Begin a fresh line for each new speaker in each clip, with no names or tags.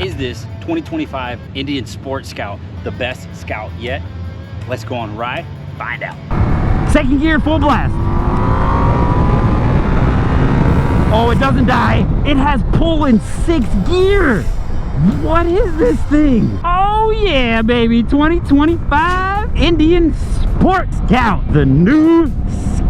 Is this 2025 Indian Sport Scout the best Scout yet? Let's go on a ride, find out.
Second gear, full blast. Oh, it doesn't die. It has pull in 6th gear. What is this thing? Oh yeah, baby, 2025 Indian Sport Scout. The new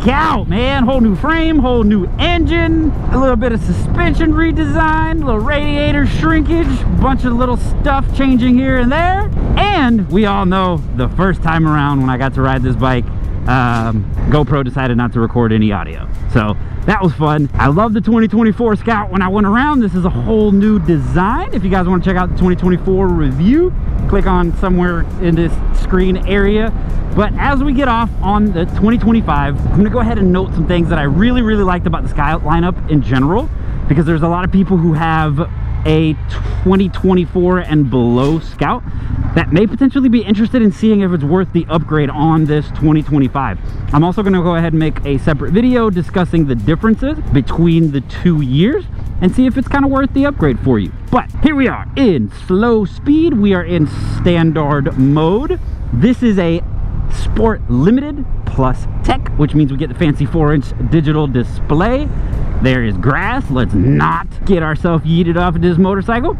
Scout, man. Whole new frame, whole new engine, a little bit of suspension redesign, a little radiator shrinkage, bunch of little stuff changing here and there. And we all know the first time around when I got to ride this bike, GoPro decided not to record any audio. So that was fun. I love the 2024 Scout when I went around. This is a whole new design. If you guys want to check out the 2024 review, click on somewhere in this screen area. But as we get off on the 2025, I'm going to go ahead and note some things that I really liked about the Scout lineup in general, because there's a lot of people who have a 2024 and below Scout that may potentially be interested in seeing if it's worth the upgrade on this 2025. I'm also going to go ahead and make a separate video discussing the differences between the 2 years and see if it's kind of worth the upgrade for you. But here we are in slow speed. We are in standard mode. This is a Sport Limited plus Tech, which means we get the fancy 4-inch digital display. There is grass. Let's not get ourselves yeeted off of this motorcycle.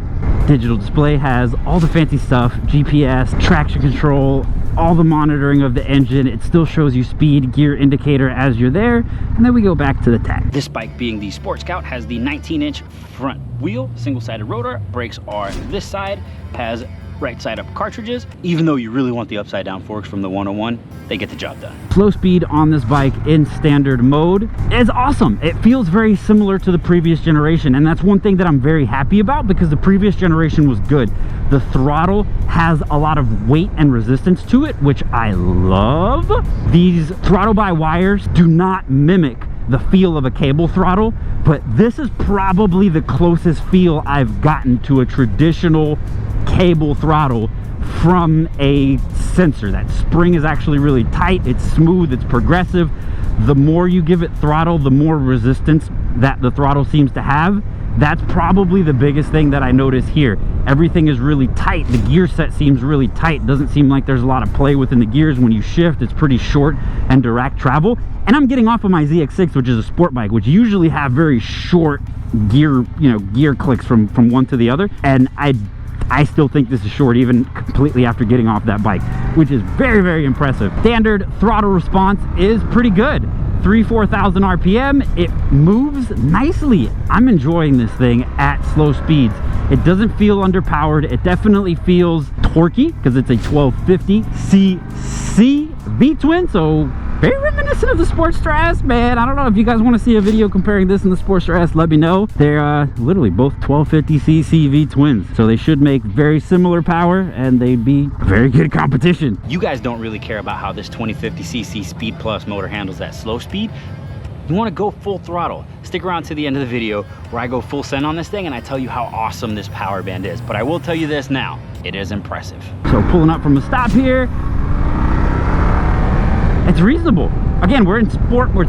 Digital display has all the fancy stuff, GPS, traction control, all the monitoring of the engine. It still shows you speed, gear indicator as you're there. And then we go back to the Tech.
This bike, being the Sport Scout, has the 19-inch front wheel, single-sided rotor. Brakes are this side, has right side up cartridges. Even though you really want the upside down forks from the 101, they get the job done.
Slow speed on this bike in standard mode is awesome. It feels very similar to the previous generation, and that's one thing that I'm very happy about, because the previous generation was good. The throttle has a lot of weight and resistance to it, which I love. These throttle by wires do not mimic the feel of a cable throttle, but this is probably the closest feel I've gotten to a traditional cable throttle from a sensor. That spring is actually really tight, it's smooth, it's progressive. The more you give it throttle, the more resistance that the throttle seems to have. That's probably the biggest thing that I notice here. Everything is really tight. The gear set seems really tight. Doesn't seem like there's a lot of play within the gears. When you shift, it's pretty short and direct travel. And I'm getting off of my ZX6, which is a sport bike, which usually have very short gear, gear clicks from one to the other. And I still think this is short, even completely after getting off that bike, which is very impressive. Standard throttle response is pretty good. 4,000 RPM. It moves nicely. I'm enjoying this thing at slow speeds. It doesn't feel underpowered. It definitely feels torquey because it's a 1250cc V-twin, so very reminiscent of the Sportster S, man. I don't know if you guys want to see a video comparing this and the Sportster S, let me know. They're literally both 1250cc V-twins, so they should make very similar power and they'd be very good competition.
You guys don't really care about how this 2050cc Speed Plus motor handles at slow speed. You want to go full throttle. Stick around to the end of the video where I go full send on this thing and I tell you how awesome this power band is. But I will tell you this now, it is impressive.
So pulling up from a stop here, it's reasonable. Again, we're in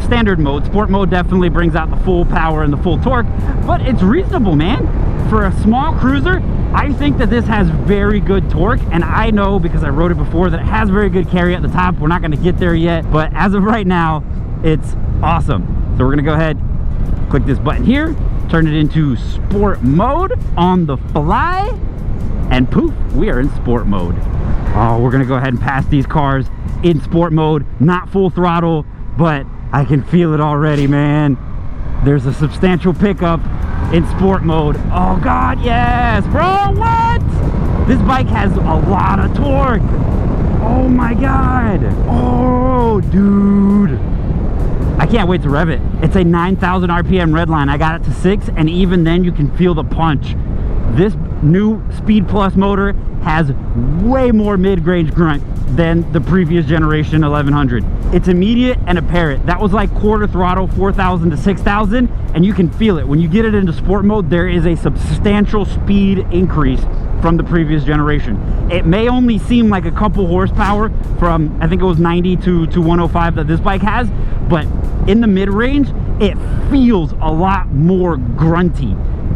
standard mode. Sport mode definitely brings out the full power and the full torque, but it's reasonable, man. For a small cruiser, I think that this has very good torque, and I know because I rode it before that it has very good carry at the top. We're not going to get there yet, but as of right now, it's awesome. So we're going to go ahead, click this button here, turn it into sport mode on the fly, and poof, we are in sport mode. Oh, we're going to go ahead and pass these cars in sport mode, not full throttle, but I can feel it already, man. There's a substantial pickup in sport mode. Oh God, yes, bro, what? This bike has a lot of torque. Oh my God. Oh, dude. I can't wait to rev it. It's a 9,000 RPM redline. I got it to 6, and even then you can feel the punch. This new Speed Plus motor has way more mid-range grunt than the previous generation 1100. It's immediate and apparent. That was like quarter throttle, 4,000 to 6,000, and you can feel it. When you get it into sport mode, there is a substantial speed increase from the previous generation. It may only seem like a couple horsepower from, I think it was 90 to 105 that this bike has, but in the mid-range, it feels a lot more grunty.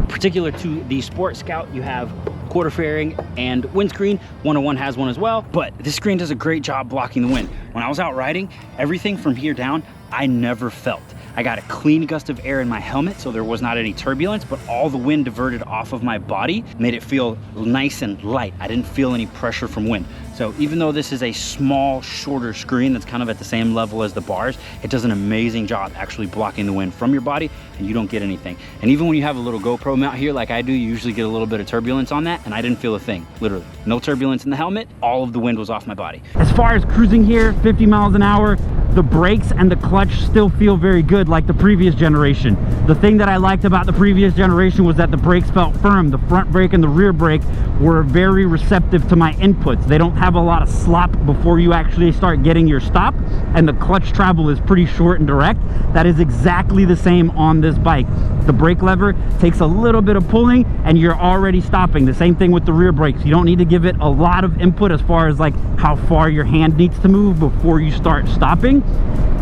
Particular to the Sport Scout, you have quarter fairing and windscreen. 101 has one as well, but this screen does a great job blocking the wind. When I was out riding, everything from here down, I never felt. I got a clean gust of air in my helmet, so there was not any turbulence, but all the wind diverted off of my body, made it feel nice and light. I didn't feel any pressure from wind. So even though this is a small, shorter screen that's kind of at the same level as the bars, it does an amazing job actually blocking the wind from your body, and you don't get anything. And even when you have a little GoPro mount here like I do, you usually get a little bit of turbulence on that, and I didn't feel a thing, literally. No turbulence in the helmet, all of the wind was off my body.
As far as cruising here, 50 miles an hour, the brakes and the clutch still feel very good like the previous generation. The thing that I liked about the previous generation was that the brakes felt firm. The front brake and the rear brake were very receptive to my inputs. They don't have a lot of slop before you actually start getting your stop, and the clutch travel is pretty short and direct. That is exactly the same on this bike. The brake lever takes a little bit of pulling and you're already stopping. The same thing with the rear brakes. You don't need to give it a lot of input as far as like how far your hand needs to move before you start stopping.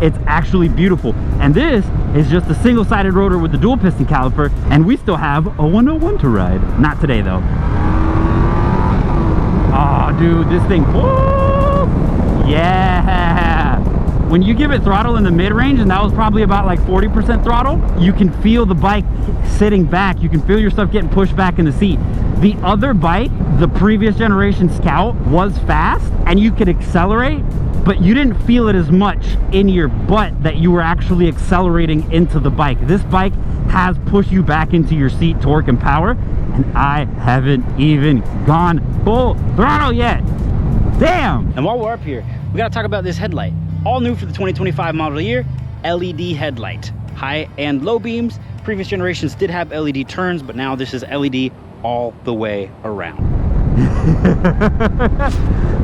It's actually beautiful. And this is just a single-sided rotor with the dual piston caliper, and we still have a 101 to ride. Not today though. Oh dude, this thing, whoa, yeah. When you give it throttle in the mid-range, and that was probably about like 40% throttle, you can feel the bike sitting back. You can feel yourself getting pushed back in the seat. The other bike, the previous generation Scout, was fast and you could accelerate, but you didn't feel it as much in your butt that you were actually accelerating into the bike. This bike has pushed you back into your seat, torque and power, and I haven't even gone full throttle yet. Damn!
And while we're up here, we gotta talk about this headlight. All new for the 2025 model year, LED headlight. High and low beams. Previous generations did have LED turns, but now this is LED all the way around.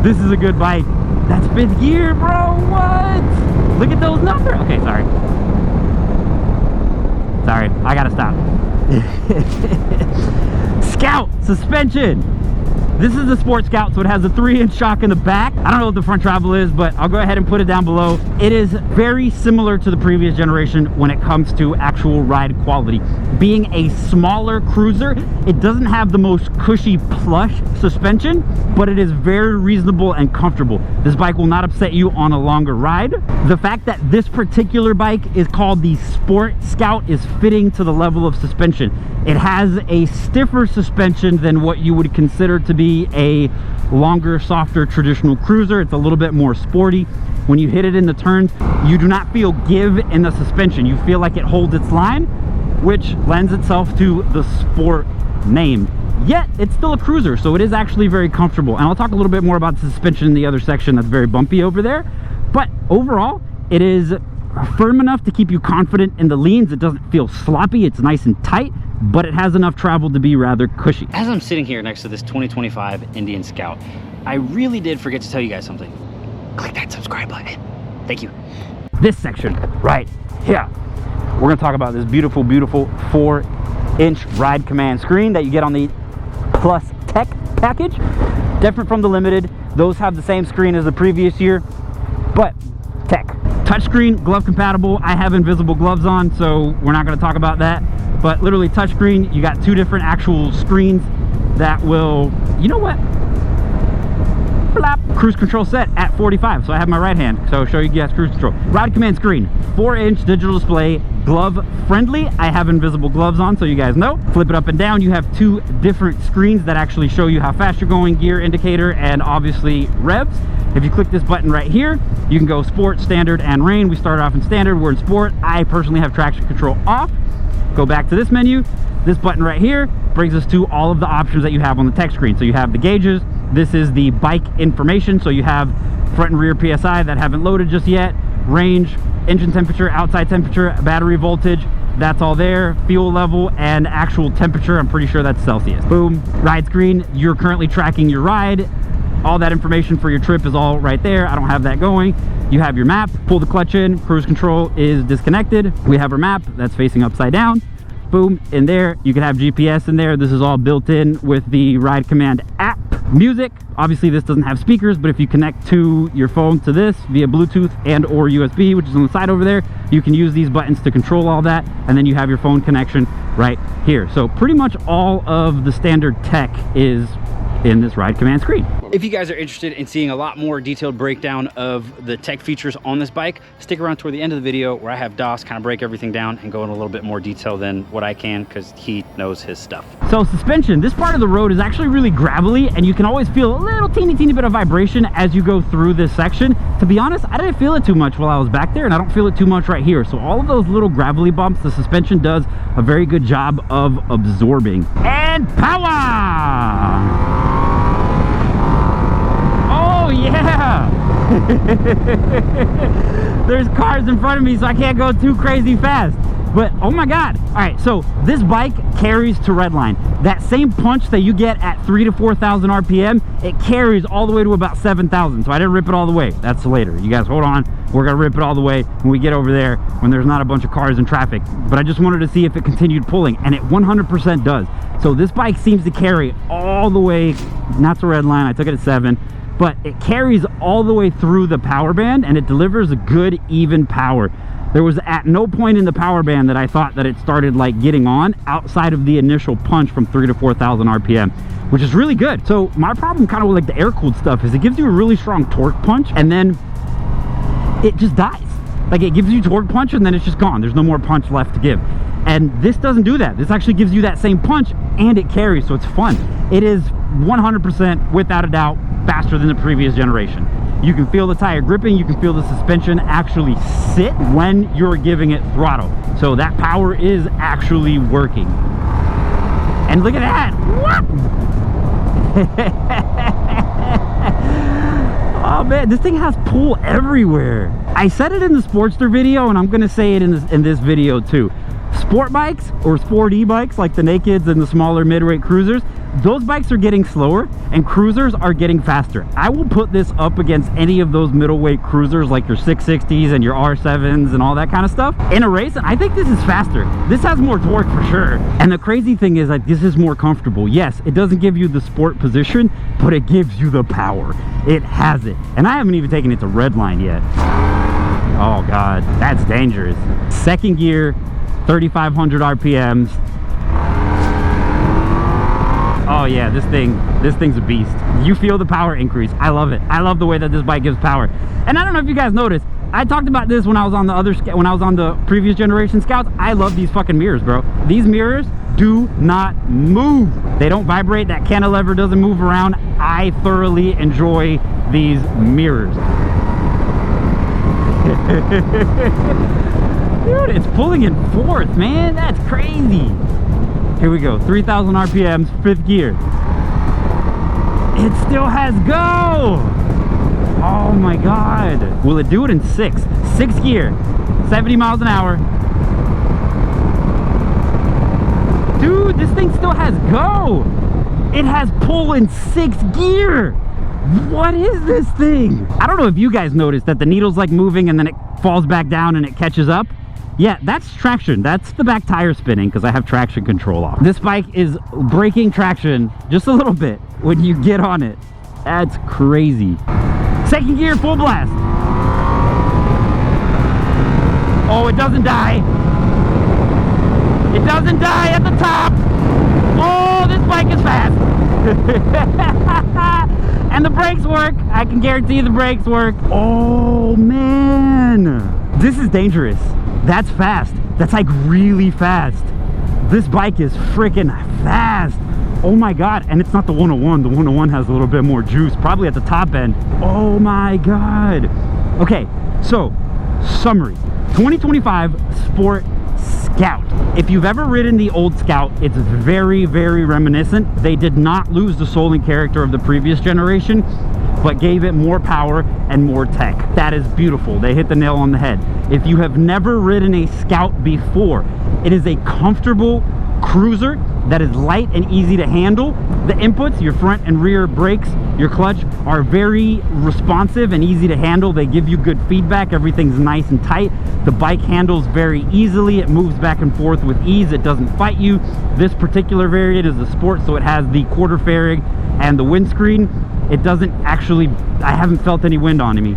This is a good bike. That's 5th gear, bro. What? Look at those numbers. Okay, sorry. Sorry, I gotta stop. Scout suspension. This is the Sport Scout, so it has a 3-inch shock in the back. I don't know what the front travel is, but I'll go ahead and put it down below. It is very similar to the previous generation when it comes to actual ride quality. Being a smaller cruiser, it doesn't have the most cushy plush suspension, but it is very reasonable and comfortable. This bike will not upset you on a longer ride. The fact that this particular bike is called the Sport Scout is fitting to the level of suspension. It has a stiffer suspension than what you would consider to be a longer, softer traditional cruiser. It's a little bit more sporty. When you hit it in the turns, you do not feel give in the suspension. You feel like it holds its line, which lends itself to the Sport name. Yet it's still a cruiser, so it is actually very comfortable. And I'll talk a little bit more about the suspension in the other section that's very bumpy over there. But overall, it is firm enough to keep you confident in the leans. It doesn't feel sloppy. It's nice and tight, but it has enough travel to be rather cushy.
As I'm sitting here next to this 2025 Indian Scout, I really did forget to tell you guys something. Click that subscribe button. Thank you.
This section right here, we're gonna talk about this beautiful, beautiful 4-inch ride command screen that you get on the Plus Tech package. Different from the Limited. Those have the same screen as the previous year, but Tech. Touchscreen, glove compatible. I have invisible gloves on, so we're not going to talk about that. But literally touchscreen, you got 2 different actual screens that will, you know what? Flap. Cruise control set at 45, so I have my right hand, so I'll show you guys cruise control. Ride command screen, 4-inch digital display, glove friendly. I have invisible gloves on, so you guys know. Flip it up and down, you have 2 different screens that actually show you how fast you're going, gear indicator, and obviously revs. If you click this button right here, you can go sport, standard, and rain. We started off in standard, we're in sport. I personally have traction control off. Go back to this menu. This button right here brings us to all of the options that you have on the tech screen. So you have the gauges. This is the bike information. So you have front and rear PSI that haven't loaded just yet, range, engine temperature, outside temperature, battery voltage. That's all there. Fuel level and actual temperature. I'm pretty sure that's Celsius. Boom. Ride screen. You're currently tracking your ride. All that information for your trip is all right there. I don't have that going. You have your map. Pull the clutch in. Cruise control is disconnected. We have our map that's facing upside down. Boom. In there, you can have GPS in there. This is all built in with the Ride Command app. Music. Obviously, this doesn't have speakers, but if you connect to your phone to this via Bluetooth and or USB, which is on the side over there, you can use these buttons to control all that, and then you have your phone connection right here. So pretty much all of the standard tech is in this ride command screen.
If you guys are interested in seeing a lot more detailed breakdown of the tech features on this bike, stick around toward the end of the video where I have Das kind of break everything down and go in a little bit more detail than what I can, because he knows his stuff.
So suspension, this part of the road is actually really gravelly, and you can always feel a little teeny bit of vibration as you go through this section. To be honest, I didn't feel it too much while I was back there, and I don't feel it too much right here. So all of those little gravelly bumps, the suspension does a very good job of absorbing. And power! Oh yeah! There's cars in front of me, so I can't go too crazy fast. But oh my god. All right, so this bike carries to redline. That same punch that you get at 3,000 to 4,000 RPM, it carries all the way to about 7,000. So I didn't rip it all the way. That's later. You guys hold on. We're gonna rip it all the way when we get over there, when there's not a bunch of cars in traffic. But I just wanted to see if it continued pulling, and it 100% does. So this bike seems to carry all the way, not to redline, I took it at 7, but it carries all the way through the power band, and it delivers a good even power. There was at no point in the power band that I thought that it started like getting on outside of the initial punch from 3,000 to 4,000 RPM, which is really good. So my problem kind of with like the air-cooled stuff is it gives you a really strong torque punch, and then it just dies. Like it gives you torque punch and then it's just gone. There's no more punch left to give. And this doesn't do that. This actually gives you that same punch, and it carries, so it's fun. It is 100% without a doubt faster than the previous generation. You can feel the tire gripping, you can feel the suspension actually sit when you're giving it throttle. So that power is actually working. And look at that! Oh man, this thing has pull everywhere. I said it in the Sportster video, and I'm gonna say it in this video too. Sport bikes, or sport e-bikes like the Nakeds and the smaller mid-weight cruisers, those bikes are getting slower and cruisers are getting faster. I will put this up against any of those middleweight cruisers like your 660s and your R7s and all that kind of stuff in a race, and I think this is faster. This has more torque for sure. And the crazy thing is like this is more comfortable. Yes, it doesn't give you the sport position, but it gives you the power. It has it. And I haven't even taken it to redline yet. Oh god, that's dangerous. Second gear, 3,500 RPMs. Oh yeah, this thing's a beast. You feel the power increase. I love it. I love the way that this bike gives power. And I don't know if you guys noticed, I talked about this when I was on the previous generation Scouts. I love these fucking mirrors, bro. These mirrors do not move. They don't vibrate. That cantilever doesn't move around. I thoroughly enjoy these mirrors. Dude, it's pulling in fourth, man. That's crazy. Here we go, 3,000 RPMs, 5th gear. It still has go. Oh my god. Will it do it in 6th? 6th gear, 70 miles an hour. Dude, this thing still has go. It has pull in 6th gear. What is this thing? I don't know if you guys noticed that the needle's like moving and then it falls back down and it catches up. Yeah, that's traction. That's the back tire spinning because I have traction control off. This bike is breaking traction just a little bit when you get on it. That's crazy. 2nd gear, full blast. Oh, it doesn't die. It doesn't die at the top. Oh, this bike is fast. And the brakes work. I can guarantee you the brakes work. Oh, man. This is dangerous. That's fast. That's like really fast. This bike is freaking fast. Oh my god. And it's not the 101. The 101 has a little bit more juice, probably at the top end. Oh my god. Okay, so summary. 2025 Sport Scout. If you've ever ridden the old Scout, it's very, very reminiscent. They did not lose the soul and character of the previous generation, but gave it more power and more tech. That is beautiful. They hit the nail on the head. If you have never ridden a Scout before, it is a comfortable cruiser that is light and easy to handle. The inputs, your front and rear brakes, your clutch, are very responsive and easy to handle. They give you good feedback. Everything's nice and tight. The bike handles very easily. It moves back and forth with ease. It doesn't fight you. This particular variant is a Sport, so it has the quarter fairing and the windscreen. It doesn't actually, I haven't felt any wind on me.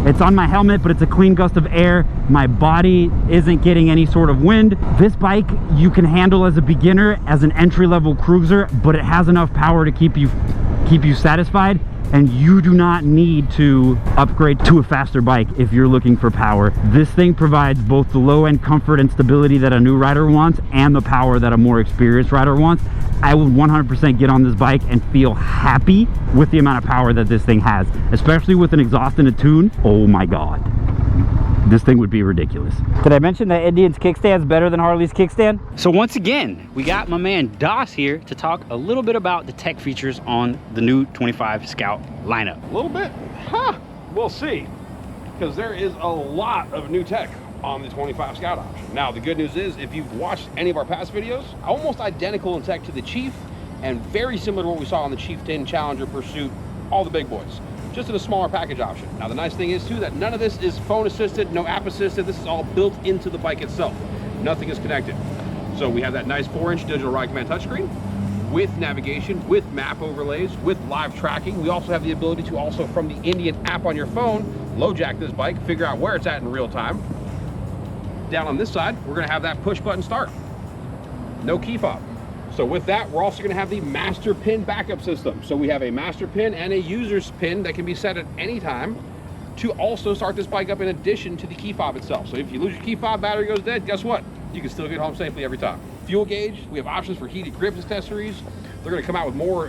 It's on my helmet, but it's a clean gust of air. My body isn't getting any sort of wind. This bike you can handle as a beginner, as an entry-level cruiser, but it has enough power to keep you keep you satisfied, and you do not need to upgrade to a faster bike if you're looking for power. This thing provides both the low-end comfort and stability that a new rider wants and the power that a more experienced rider wants. I would 100% get on this bike and feel happy with the amount of power that this thing has, especially with an exhaust and a tune. Oh my God. This thing would be ridiculous. Did I mention that Indian's kickstand's better than Harley's kickstand?
So once again, we got my man Das here to talk a little bit about the tech features on the new 25 Scout lineup.
A little bit? Huh, we'll see. Because there is a lot of new tech on the 25 Scout option. Now, the good news is, if you've watched any of our past videos, almost identical in tech to the Chief, and very similar to what we saw on the Chieftain, Challenger, Pursuit, all the big boys. Just in a smaller package option. Now the nice thing is too that none of this is phone assisted, no app assisted. This is all built into the bike itself. Nothing is connected. So we have that nice 4-inch digital ride command touchscreen with navigation, with map overlays, with live tracking. We also have the ability to also, from the Indian app on your phone, low jack this bike, figure out where it's at in real time. Down on this side, we're gonna have that push button start. No key fob. So with that, we're also gonna have the master pin backup system. So we have a master pin and a user's pin that can be set at any time to also start this bike up in addition to the key fob itself. So if you lose your key fob, battery goes dead, guess what? You can still get home safely every time. Fuel gauge, we have options for heated grips accessories. They're gonna come out with more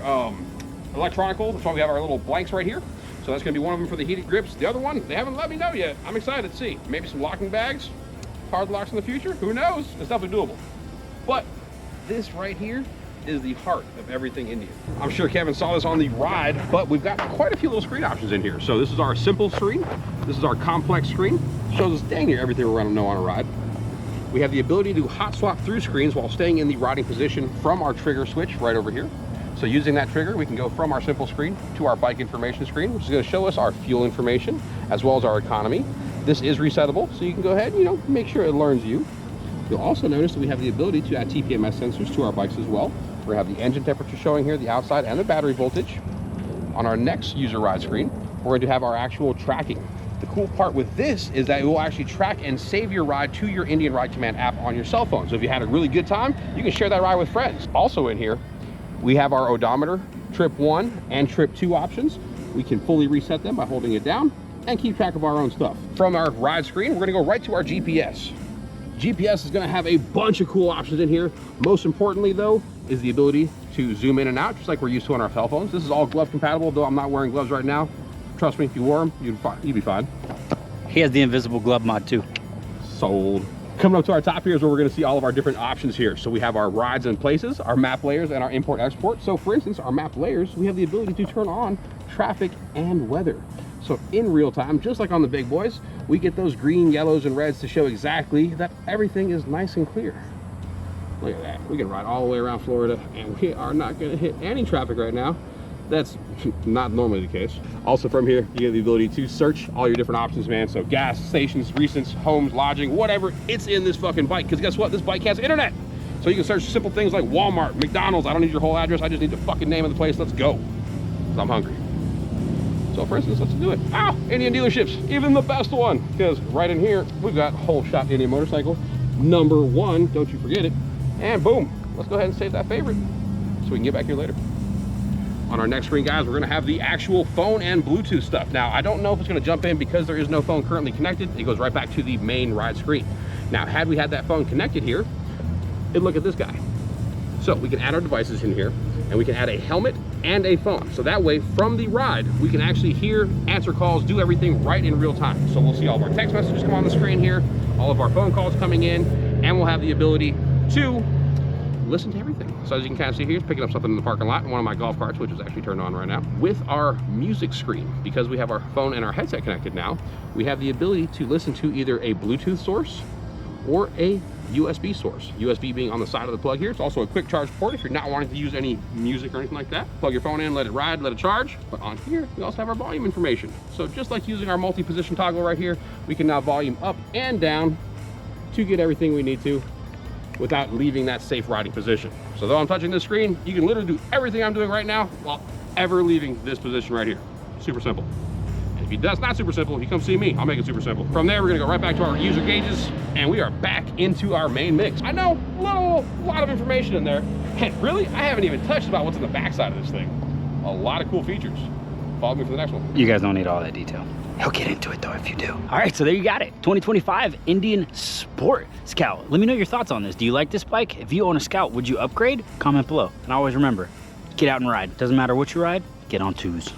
electronical. That's why we have our little blanks right here. So that's gonna be one of them for the heated grips. The other one, they haven't let me know yet. I'm excited to see. Maybe some locking bags, hard locks in the future, who knows? It's definitely doable. But this right here is the heart of everything Indian. I'm sure Kevin saw this on the ride, but we've got quite a few little screen options in here. So this is our simple screen. This is our complex screen. Shows us dang near everything we're gonna know on a ride. We have the ability to hot swap through screens while staying in the riding position from our trigger switch right over here. So using that trigger, we can go from our simple screen to our bike information screen, which is gonna show us our fuel information as well as our economy. This is resettable, so you can go ahead and, make sure it learns you. You'll also notice that we have the ability to add TPMS sensors to our bikes as well. We have the engine temperature showing here, the outside, and the battery voltage. On our next user ride screen, we're going to have our actual tracking. The cool part with this is that it will actually track and save your ride to your Indian Ride Command app on your cell phone. So if you had a really good time, you can share that ride with friends. Also in here, we have our odometer, trip 1 and trip 2 options. We can fully reset them by holding it down and keep track of our own stuff. From our ride screen, we're gonna go right to our GPS. GPS is gonna have a bunch of cool options in here. Most importantly though, is the ability to zoom in and out, just like we're used to on our cell phones. This is all glove compatible, though I'm not wearing gloves right now. Trust me, if you wore them, you'd be fine.
He has the invisible glove mod too.
Sold. Coming up to our top here is where we're gonna see all of our different options here. So we have our rides and places, our map layers, and our import export. So for instance, our map layers, we have the ability to turn on traffic and weather. So in real time, just like on the big boys, we get those green, yellows, and reds to show exactly that everything is nice and clear. Look at that. We can ride all the way around Florida, and we are not gonna hit any traffic right now. That's not normally the case. Also from here, you get the ability to search all your different options, man. So gas stations, recents, homes, lodging, whatever, it's in this fucking bike. Because guess what? This bike has internet. So you can search simple things like Walmart, McDonald's. I don't need your whole address. I just need the fucking name of the place. Let's go. 'Cause I'm hungry. So for instance, let's do it. Indian dealerships, even the best one. Because right in here, we've got whole shot Indian motorcycle, #1, don't you forget it. And boom, let's go ahead and save that favorite so we can get back here later. On our next screen, guys, we're gonna have the actual phone and Bluetooth stuff. Now, I don't know if it's gonna jump in because there is no phone currently connected. It goes right back to the main ride screen. Now, had we had that phone connected here, it'd look at this guy. So we can add our devices in here, and we can add a helmet and a phone. So that way, from the ride, we can actually hear, answer calls, do everything right in real time. So we'll see all of our text messages come on the screen here, all of our phone calls coming in, and we'll have the ability to listen to everything. So as you can kind of see here, it's picking up something in the parking lot in one of my golf carts, which is actually turned on right now. With our music screen, because we have our phone and our headset connected now, we have the ability to listen to either a Bluetooth source or a USB source. USB being on the side of the plug here. It's also a quick charge port if you're not wanting to use any music or anything like that. Plug your phone in, let it ride, let it charge. But on here, we also have our volume information. So just like using our multi-position toggle right here, we can now volume up and down to get everything we need to without leaving that safe riding position. So though I'm touching this screen, you can literally do everything I'm doing right now while ever leaving this position right here. Super simple. And if that's not super simple, you come see me, I'll make it super simple. From there, we're gonna go right back to our user gauges, and we are back into our main mix. I know, a lot of information in there. And really, I haven't even touched about what's in the backside of this thing. A lot of cool features. Follow me for the next one.
You guys don't need all that detail. He'll get into it though if you do. All right, so there you got it. 2025 Indian Sport Scout. Let me know your thoughts on this. Do you like this bike? If you own a Scout, would you upgrade? Comment below. And always remember, get out and ride. Doesn't matter what you ride, get on twos.